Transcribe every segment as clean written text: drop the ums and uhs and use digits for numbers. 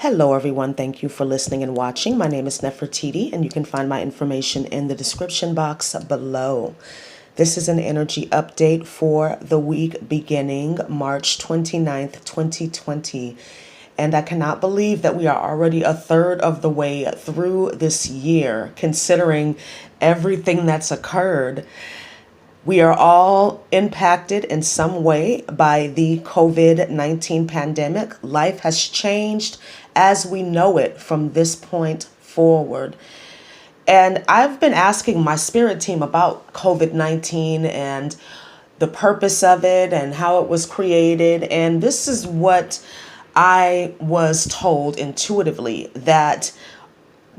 Hello, everyone. Thank you for listening and watching. My name is Nefertiti, and you can find my information in the description box below. This is an energy update for the week beginning March 29th, 2020. And I cannot believe that we are already a third of the way through this year, considering everything that's occurred. We are all impacted in some way by the COVID-19 pandemic. Life has changed as we know it from this point forward. And I've been asking my spirit team about COVID-19 and the purpose of it and how it was created. And this is what I was told intuitively, that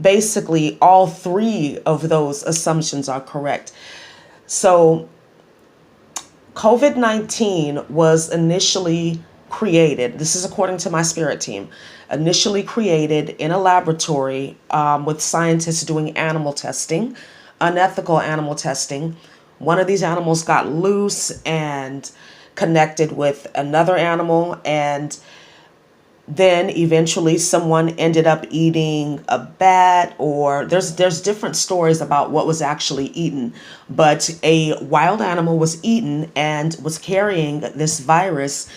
basically all three of those assumptions are correct. So COVID-19 was initially created, this is according to my spirit team, initially created in a laboratory with scientists doing animal testing, unethical animal testing. One of these animals got loose and connected with another animal, and then eventually someone ended up eating a bat, or there's different stories about what was actually eaten, but a wild animal was eaten and was carrying this virus,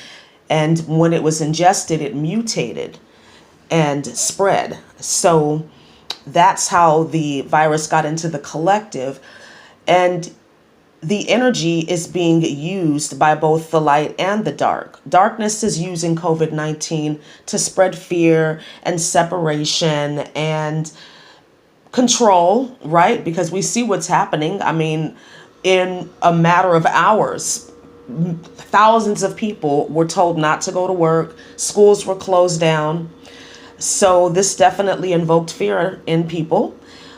and when it was ingested it mutated and spread. So that's how the virus got into the collective, and the energy is being used by both the light and the dark. Darkness is using COVID-19 to spread fear and separation and control, right? Because we see what's happening. I mean, in a matter of hours, thousands of people were told not to go to work. Schools were closed down. So this definitely invoked fear in people.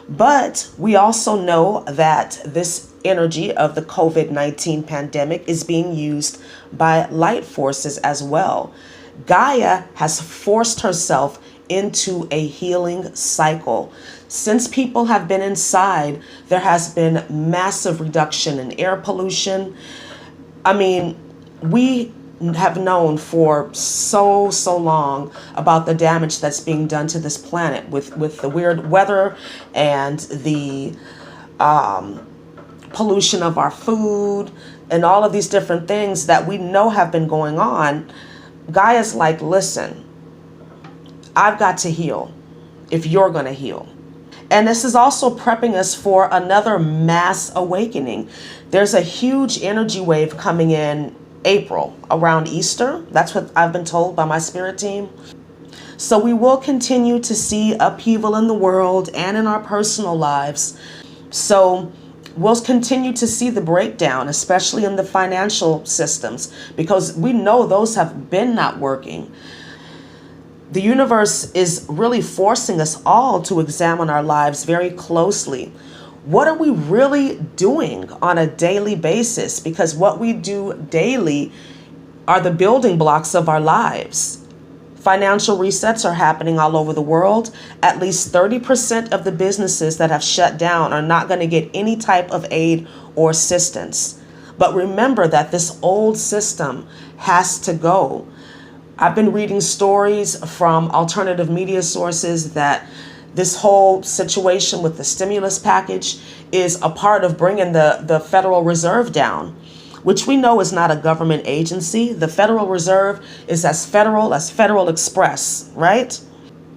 But we also know that this energy of the COVID-19 pandemic is being used by light forces as well. Gaia has forced herself into a healing cycle. Since people have been inside, there has been massive reduction in air pollution. I mean, we have known for so long about the damage that's being done to this planet with the weird weather and the pollution of our food and all of these different things that we know have been going on. Gaia's like, listen, I've got to heal if you're going to heal. And this is also prepping us for another mass awakening. There's a huge energy wave coming in April around Easter. That's what I've been told by my spirit team. So we will continue to see upheaval in the world and in our personal lives. So we'll continue to see the breakdown, especially in the financial systems, because we know those have been not working. The universe is really forcing us all to examine our lives very closely. What are we really doing on a daily basis? Because what we do daily are the building blocks of our lives. Financial resets are happening all over the world. At least 30% of the businesses that have shut down are not going to get any type of aid or assistance. But remember that this old system has to go. I've been reading stories from alternative media sources that this whole situation with the stimulus package is a part of bringing the Federal Reserve down, which we know is not a government agency. The Federal Reserve is as Federal Express, right?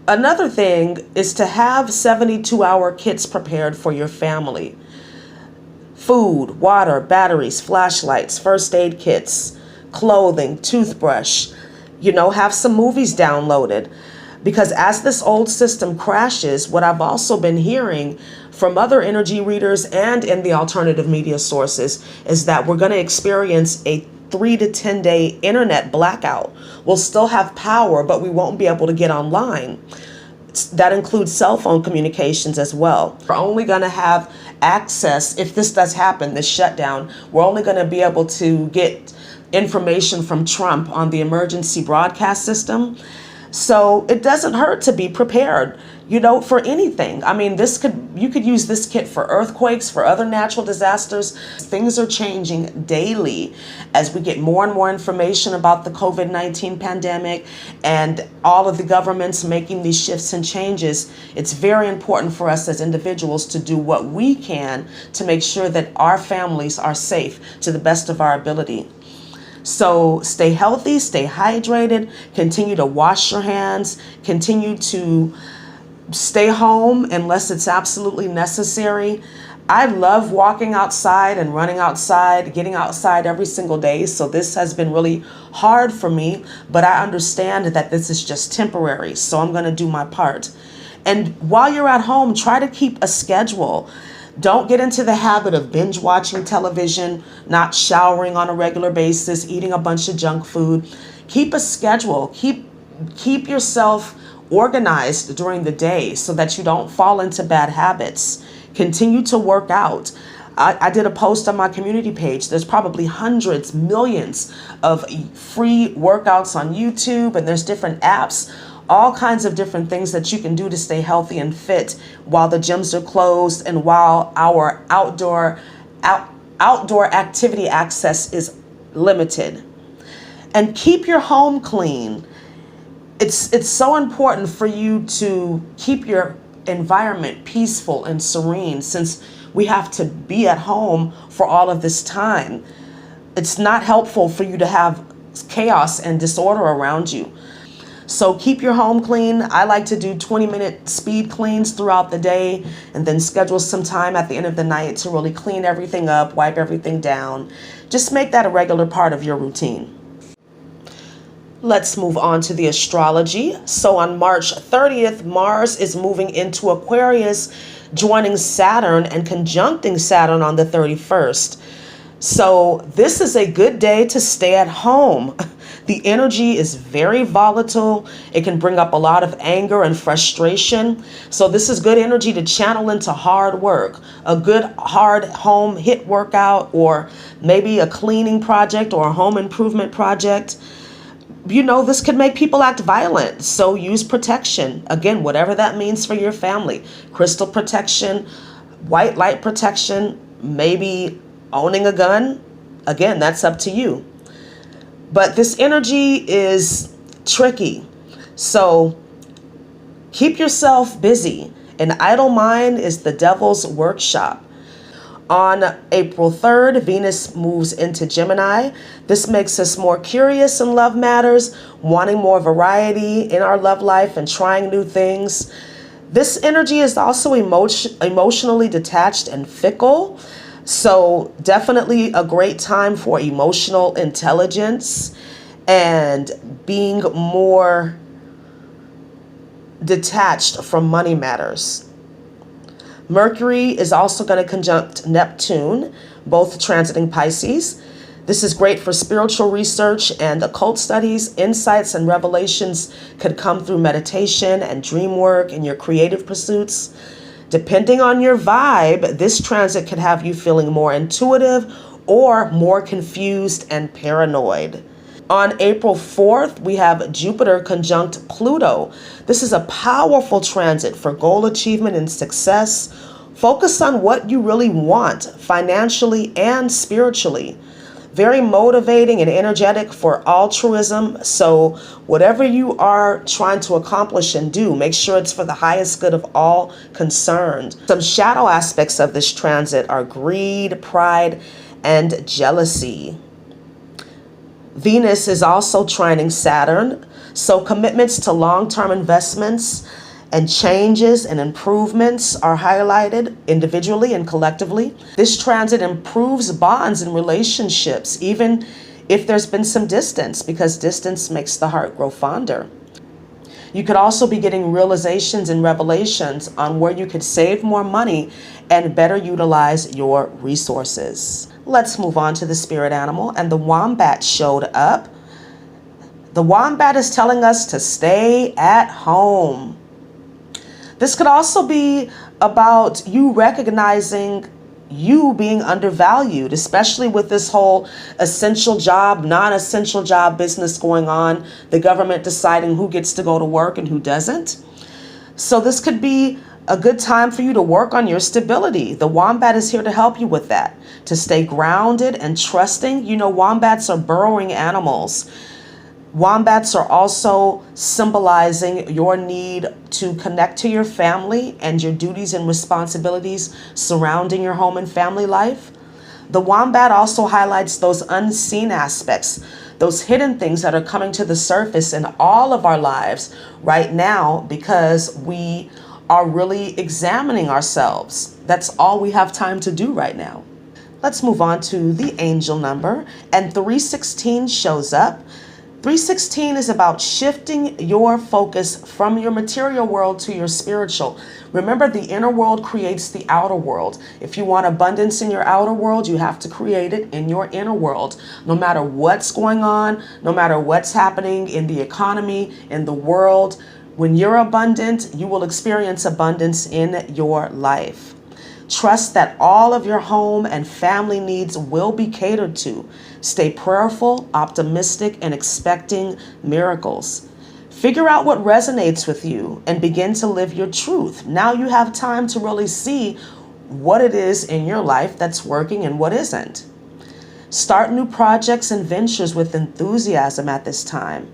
Another thing is to have 72-hour kits prepared for your family. Food, water, batteries, flashlights, first aid kits, clothing, toothbrush. Have some movies downloaded. Because as this old system crashes, what I've also been hearing from other energy readers and in the alternative media sources is that we're going to experience a 3 to 10 day internet blackout. We'll still have power, but we won't be able to get online. That includes cell phone communications as well. We're only going to have access, if this does happen, this shutdown, we're only going to be able to get information from Trump on the emergency broadcast system. So it doesn't hurt to be prepared, for anything. I mean, you could use this kit for earthquakes, for other natural disasters. Things are changing daily as we get more and more information about the COVID-19 pandemic and all of the governments making these shifts and changes. It's very important for us as individuals to do what we can to make sure that our families are safe to the best of our ability. So stay healthy, stay hydrated, continue to wash your hands, continue to stay home unless it's absolutely necessary. I love walking outside and running outside, getting outside every single day. So this has been really hard for me, but I understand that this is just temporary. So I'm going to do my part. And while you're at home, try to keep a schedule. Don't get into the habit of binge watching television, not showering on a regular basis, eating a bunch of junk food. Keep a schedule. Keep yourself organized during the day so that you don't fall into bad habits. Continue to work out. I did a post on my community page. There's probably hundreds, millions of free workouts on YouTube, and there's different apps, all kinds of different things that you can do to stay healthy and fit while the gyms are closed and while our outdoor activity access is limited. And keep your home clean. It's so important for you to keep your environment peaceful and serene since we have to be at home for all of this time. It's not helpful for you to have chaos and disorder around you. So keep your home clean. I like to do 20-minute speed cleans throughout the day and then schedule some time at the end of the night to really clean everything up, wipe everything down. Just make that a regular part of your routine. Let's move on to the astrology. So on March 30th, Mars is moving into Aquarius, joining Saturn and conjuncting Saturn on the 31st. So this is a good day to stay at home. The energy is very volatile. It can bring up a lot of anger and frustration. So this is good energy to channel into hard work, a good hard home hit workout, or maybe a cleaning project or a home improvement project. This could make people act violent. So use protection. Again, whatever that means for your family. Crystal protection, white light protection, maybe owning a gun. Again, that's up to you. But this energy is tricky. So keep yourself busy. An idle mind is the devil's workshop. On April 3rd, Venus moves into Gemini. This makes us more curious in love matters, wanting more variety in our love life and trying new things. This energy is also emotionally detached and fickle. So definitely a great time for emotional intelligence and being more detached from money matters. Mercury is also going to conjunct Neptune, both transiting Pisces. This is great for spiritual research and occult studies. Insights and revelations could come through meditation and dream work in your creative pursuits. Depending on your vibe, this transit could have you feeling more intuitive or more confused and paranoid. On April 4th, we have Jupiter conjunct Pluto. This is a powerful transit for goal achievement and success. Focus on what you really want financially and spiritually. Very motivating and energetic for altruism. So whatever you are trying to accomplish and do, make sure it's for the highest good of all concerned. Some shadow aspects of this transit are greed, pride, and jealousy. Venus is also trining Saturn. So commitments to long-term investments and changes and improvements are highlighted individually and collectively. This transit improves bonds and relationships, even if there's been some distance, because distance makes the heart grow fonder. You could also be getting realizations and revelations on where you could save more money and better utilize your resources. Let's move on to the spirit animal, and the wombat showed up. The wombat is telling us to stay at home. This could also be about you recognizing you being undervalued, especially with this whole essential job, non-essential job business going on, the government deciding who gets to go to work and who doesn't. So this could be a good time for you to work on your stability. The wombat is here to help you with that, to stay grounded and trusting. You know, wombats are burrowing animals. Wombats are also symbolizing your need to connect to your family and your duties and responsibilities surrounding your home and family life. The wombat also highlights those unseen aspects, those hidden things that are coming to the surface in all of our lives right now because we are really examining ourselves. That's all we have time to do right now. Let's move on to the angel number, and 316 shows up. 316 is about shifting your focus from your material world to your spiritual. Remember, the inner world creates the outer world. If you want abundance in your outer world, you have to create it in your inner world. No matter what's going on, no matter what's happening in the economy, in the world, when you're abundant, you will experience abundance in your life. Trust that all of your home and family needs will be catered to. Stay prayerful, optimistic, and expecting miracles. Figure out what resonates with you and begin to live your truth. Now you have time to really see what it is in your life that's working and what isn't. Start new projects and ventures with enthusiasm at this time.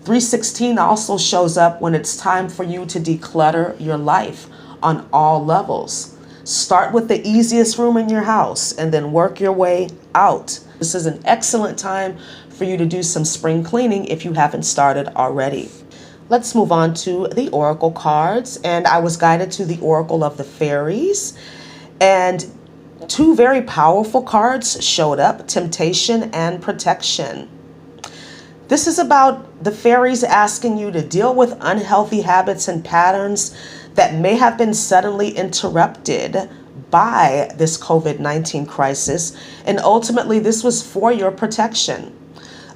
316 also shows up when it's time for you to declutter your life on all levels. Start with the easiest room in your house and then work your way out. This is an excellent time for you to do some spring cleaning if you haven't started already. Let's move on to the oracle cards, and I was guided to the oracle of the fairies, and two very powerful cards showed up, temptation and protection. This is about the fairies asking you to deal with unhealthy habits and patterns that may have been suddenly interrupted by this COVID-19 crisis. And ultimately, this was for your protection.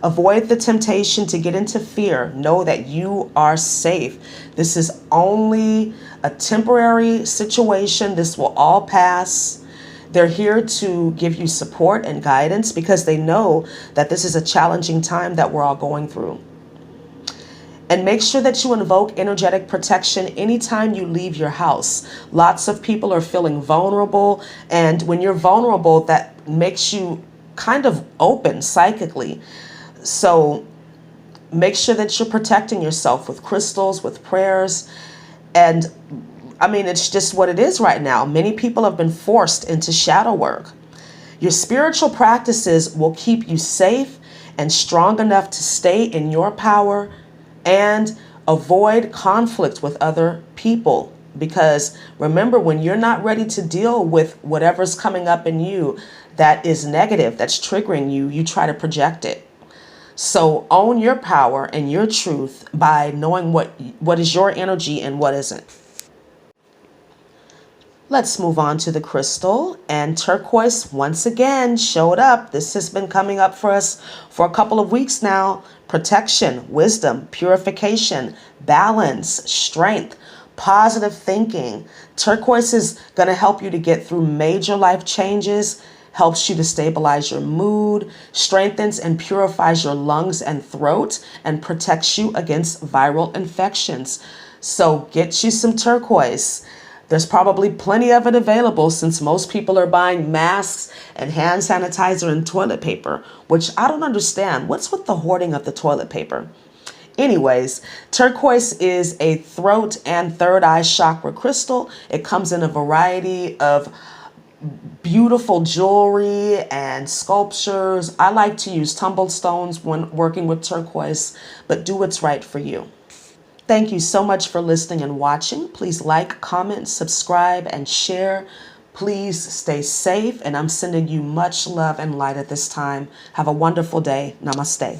Avoid the temptation to get into fear. Know that you are safe. This is only a temporary situation. This will all pass. They're here to give you support and guidance because they know that this is a challenging time that we're all going through. And make sure that you invoke energetic protection anytime you leave your house. Lots of people are feeling vulnerable, and when you're vulnerable, that makes you kind of open psychically. So make sure that you're protecting yourself with crystals, with prayers, and I mean, it's just what it is right now. Many people have been forced into shadow work. Your spiritual practices will keep you safe and strong enough to stay in your power and avoid conflict with other people. Because remember, when you're not ready to deal with whatever's coming up in you that is negative, that's triggering you, you try to project it. So own your power and your truth by knowing what is your energy and what isn't. Let's move on to the crystal, and turquoise once again showed up. This has been coming up for us for a couple of weeks now. Protection, wisdom, purification, balance, strength, positive thinking. Turquoise is going to help you to get through major life changes, helps you to stabilize your mood, strengthens and purifies your lungs and throat, and protects you against viral infections. So get you some turquoise. There's probably plenty of it available since most people are buying masks and hand sanitizer and toilet paper, which I don't understand. What's with the hoarding of the toilet paper? Anyways, turquoise is a throat and third eye chakra crystal. It comes in a variety of beautiful jewelry and sculptures. I like to use tumbled stones when working with turquoise, but do what's right for you. Thank you so much for listening and watching. Please like, comment, subscribe, and share. Please stay safe, and I'm sending you much love and light at this time. Have a wonderful day. Namaste.